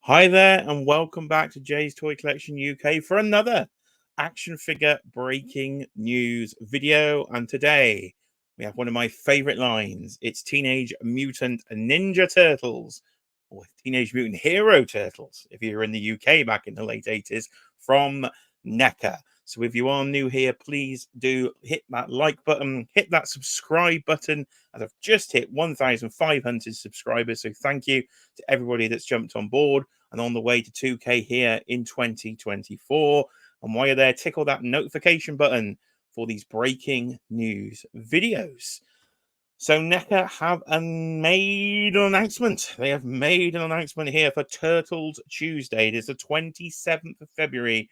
Hi there, and welcome back to Jay's Toy Collection UK for another action figure breaking news video. And today we have one of my favorite lines. It's Teenage Mutant Ninja Turtles, or Teenage Mutant Hero Turtles, if you're in the UK back in the late 80s, from NECA. So if you are new here, please do hit that like button, hit that subscribe button, as I've just hit 1,500 subscribers. So thank you to everybody that's jumped on board and on the way to 2K here in 2024. And while you're there, tickle that notification button for these breaking news videos. So NECA have made an announcement. They have made an announcement here for Turtles Tuesday. It is the 27th of February,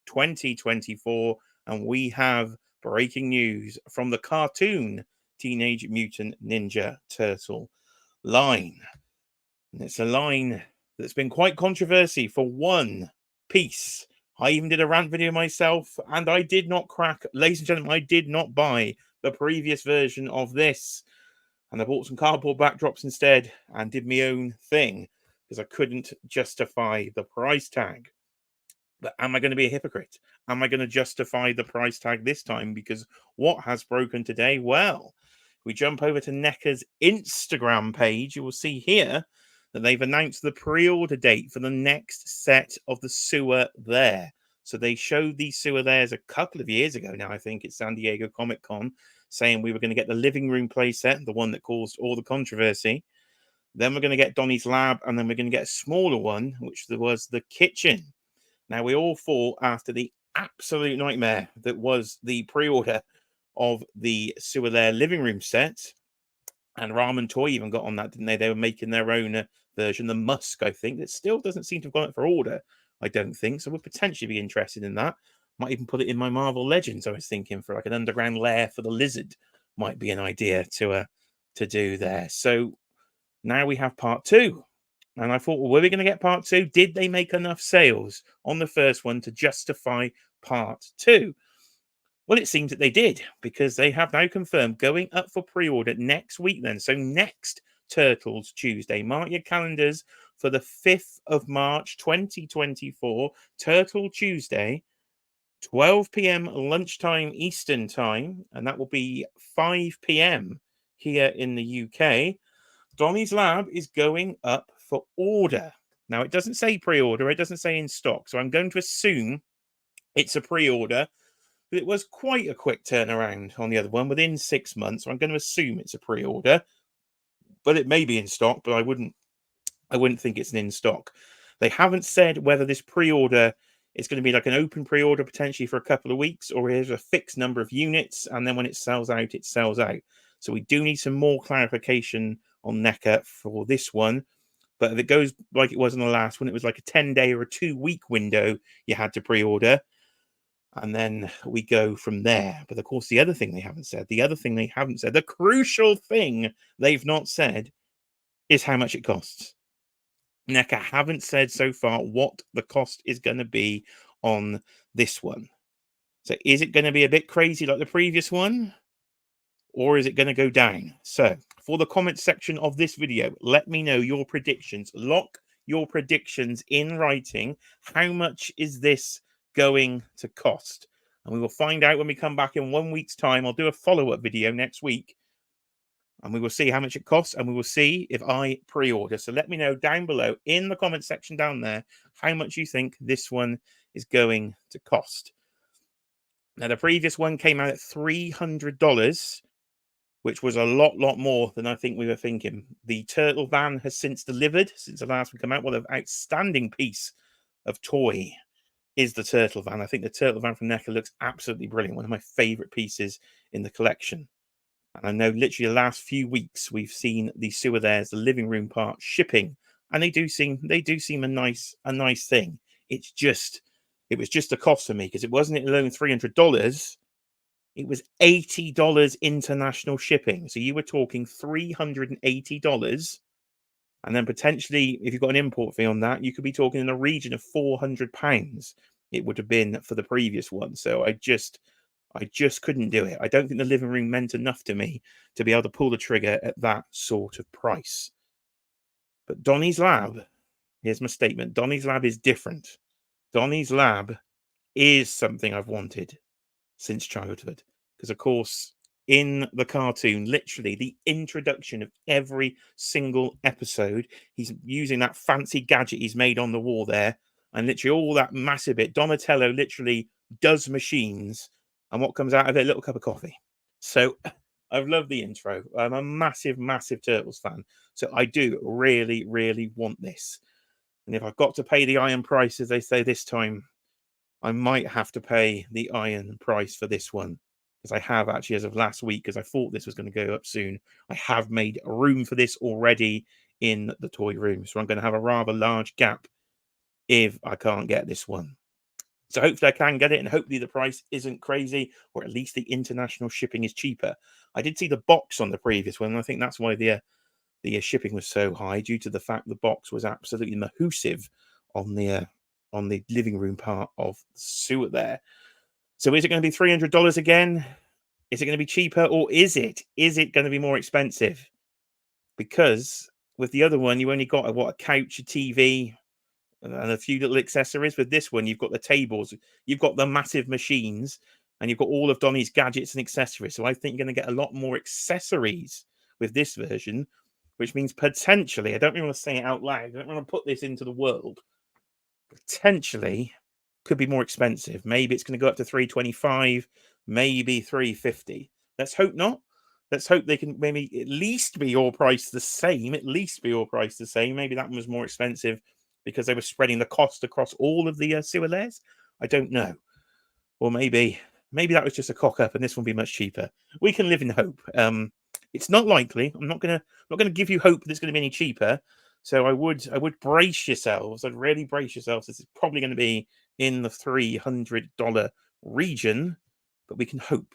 2024. And we have breaking news from the cartoon Teenage Mutant Ninja Turtle line. And it's a line that's been quite controversy for one piece. I even did a rant video myself, and I did not crack, ladies and gentlemen, I did not buy the previous version of this. And I bought some cardboard backdrops instead and did my own thing because I couldn't justify the price tag. But am I going to be a hypocrite? Am I going to justify the price tag this time? Because what has broken today? Well, we jump over to NECA's Instagram page. You will see here that they've announced the pre-order date for the next set of the sewer there. So they showed these sewer theirs a couple of years ago now, I think it's San Diego Comic-Con, saying we were going to get the living room playset, the one that caused all the controversy. Then we're going to get Donnie's lab, and then we're going to get a smaller one, which was the kitchen. Now, we all thought after the absolute nightmare that was the pre-order of the sewer there living room set, and Ramen Toy even got on that, didn't they? They were making their own version, the Musk, I think. That still doesn't seem to have gone up for order, I don't think. So we'll potentially be interested in that. Might even put it in my Marvel Legends, I was thinking, for like an underground lair for the lizard. Might be an idea to do there. So now we have part two. And I thought, well, were we going to get part two? Did they make enough sales on the first one to justify part two? Well, it seems that they did, because they have now confirmed going up for pre-order next week then. So next Turtles Tuesday. Mark your calendars for the 5th of March 2024. Turtle Tuesday, 12 p.m. lunchtime Eastern time. And that will be 5 p.m. here in the UK. Donnie's Lab is going up for order. Now, it doesn't say pre-order. It doesn't say in stock. So I'm going to assume it's a pre-order. But it was quite a quick turnaround on the other one, within 6 months. So I'm going to assume it's a pre-order. But it may be in stock, but I wouldn't think it's an in stock. They haven't said whether this pre-order is going to be like an open pre-order potentially for a couple of weeks, or here's a fixed number of units, and then when it sells out, it sells out. So we do need some more clarification on NECA for this one. But if it goes like it was in the last one, it was like a 10-day or a 2-week window you had to pre-order. And then we go from there. But of course, the other thing they haven't said, the crucial thing they've not said is how much it costs. NECA haven't said so far what the cost is going to be on this one. So is it going to be a bit crazy like the previous one? Or is it going to go down? So for the comment section of this video, let me know your predictions. Lock your predictions in writing. How much is this going to cost? And we will find out when we come back in 1 week's time. I'll do a follow-up video next week, and we will see how much it costs, and we will see if I pre-order. So let me know down below in the comment section down there how much you think this one is going to cost. Now, the previous one came out at $300, which was a lot more than I think we were thinking. The Turtle Van has since delivered, since the last one came out. Well, an outstanding piece of toy is the Turtle Van. I think the Turtle Van from NECA looks absolutely brilliant. One of my favorite pieces in the collection. And I know literally the last few weeks we've seen the sewer there's the living room part shipping, and they do seem a nice thing. It was just a cost for me, because it wasn't alone $300. It was $80 international shipping. So you were talking $380. And then potentially, if you've got an import fee on that, you could be talking in the region of £400. It would have been for the previous one. So I just couldn't do it. I don't think the living room meant enough to me to be able to pull the trigger at that sort of price. But Donnie's Lab Here's my statement. Donny's Lab is different. Donny's Lab is something I've wanted since childhood. Because, of course, in the cartoon, literally the introduction of every single episode, he's using that fancy gadget he's made on the wall there. And literally all that massive bit, Donatello literally does machines. And what comes out of it? A little cup of coffee. So I've loved the intro. I'm a massive, massive Turtles fan. So I do really, really want this. And if I've got to pay the iron price, as they say this time, I might have to pay the iron price for this one. Because I have actually, as of last week, because I thought this was going to go up soon, I have made room for this already in the toy room. So I'm going to have a rather large gap if I can't get this one. So hopefully I can get it, and hopefully the price isn't crazy, or at least the international shipping is cheaper. I did see the box on the previous one, and I think that's why the shipping was so high, due to the fact the box was absolutely massive on the living room part of the sewer there. So is it going to be $300 again? Is it going to be cheaper, or is it going to be more expensive? Because with the other one, you only got a couch, a TV, and a few little accessories. With this one, you've got the tables, you've got the massive machines, and you've got all of Donny's gadgets and accessories. So I think you're going to get a lot more accessories with this version, which means potentially, I don't really want to say it out loud, I don't want to put this into the world, potentially could be more expensive. Maybe it's going to go up to 325, maybe 350. Let's hope not. Let's hope they can maybe at least be all priced the same. At least be all priced the same. Maybe that one was more expensive because they were spreading the cost across all of the sewer layers. I don't know. Or maybe that was just a cock up, and this one will be much cheaper. We can live in hope. It's not likely. I'm not gonna give you hope that it's going to be any cheaper. So I would brace yourselves. I'd really brace yourselves. This is probably going to be in the $300 region, but we can hope.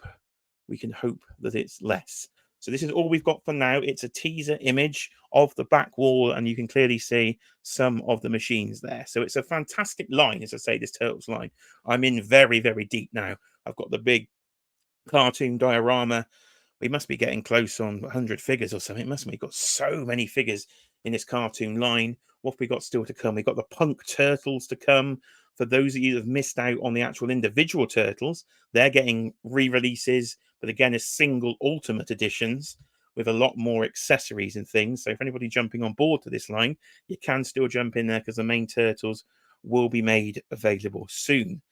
We can hope that it's less. So this is all we've got for now. It's a teaser image of the back wall, and you can clearly see some of the machines there. So it's a fantastic line, as I say, this Turtles line. I'm in very, very deep now. I've got the big cartoon diorama. We must be getting close on 100 figures or something. It must be. We've got so many figures in this cartoon line. What have we got still to come? We've got the Punk Turtles to come. For those of you that have missed out on the actual individual Turtles, they're getting re-releases, but again, as single Ultimate editions with a lot more accessories and things. So if anybody jumping on board to this line, you can still jump in there because the main Turtles will be made available soon.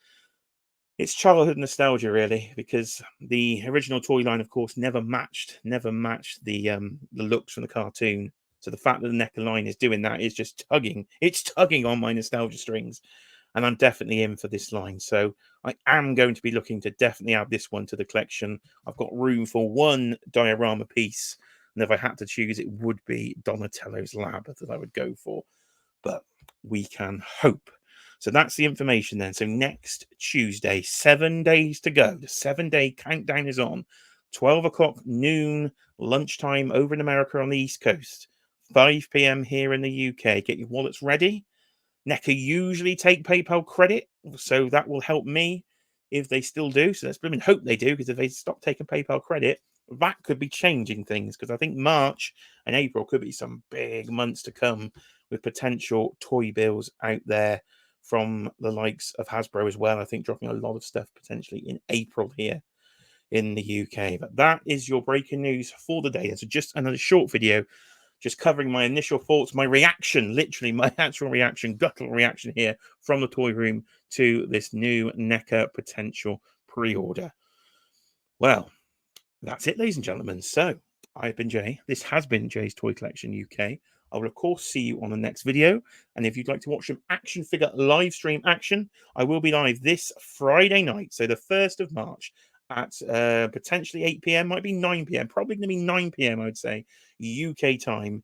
It's childhood nostalgia, really, because the original toy line, of course, never matched the looks from the cartoon. So the fact that the NECA line is doing that is just tugging. It's tugging on my nostalgia strings, and I'm definitely in for this line. So I am going to be looking to definitely add this one to the collection. I've got room for one diorama piece, and if I had to choose, it would be Donatello's Lab that I would go for. But we can hope. So that's the information then. So next Tuesday, 7 days to go. The 7-day countdown is on. 12 o'clock noon, lunchtime over in America on the East Coast. 5 p.m. here in the UK. Get your wallets ready. NECA usually take PayPal credit, so that will help me if they still do. So let's blooming hope they do, because if they stop taking PayPal credit, that could be changing things, because I think March and April could be some big months to come with potential toy bills out there from the likes of Hasbro as well. I think dropping a lot of stuff potentially in April here in the UK. But that is your breaking news for the day. So just another short video, just covering my initial thoughts, my reaction, literally my actual reaction, guttural reaction here from the toy room to this new NECA potential pre-order. Well, that's it, ladies and gentlemen. So I've been Jay. This has been Jay's Toy Collection UK. I will, of course, see you on the next video. And if you'd like to watch some action figure live stream action, I will be live this Friday night, so the 1st of March, at potentially 8 p.m, might be 9 p.m, probably going to be 9 p.m, I would say, UK time,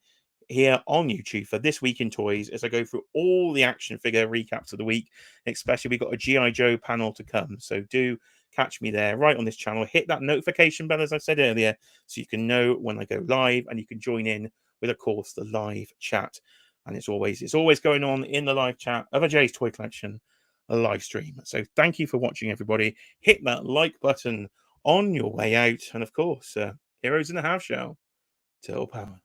here on YouTube for This Week in Toys, as I go through all the action figure recaps of the week. Especially, we've got a G.I. Joe panel to come, so do catch me there right on this channel. Hit that notification bell, as I said earlier, so you can know when I go live, and you can join in with, of course, the live chat. And it's always going on in the live chat of a Jay's Toy Collection, a live stream. So thank you for watching, everybody. Hit that like button on your way out, and of course, heroes in the house show. Till power.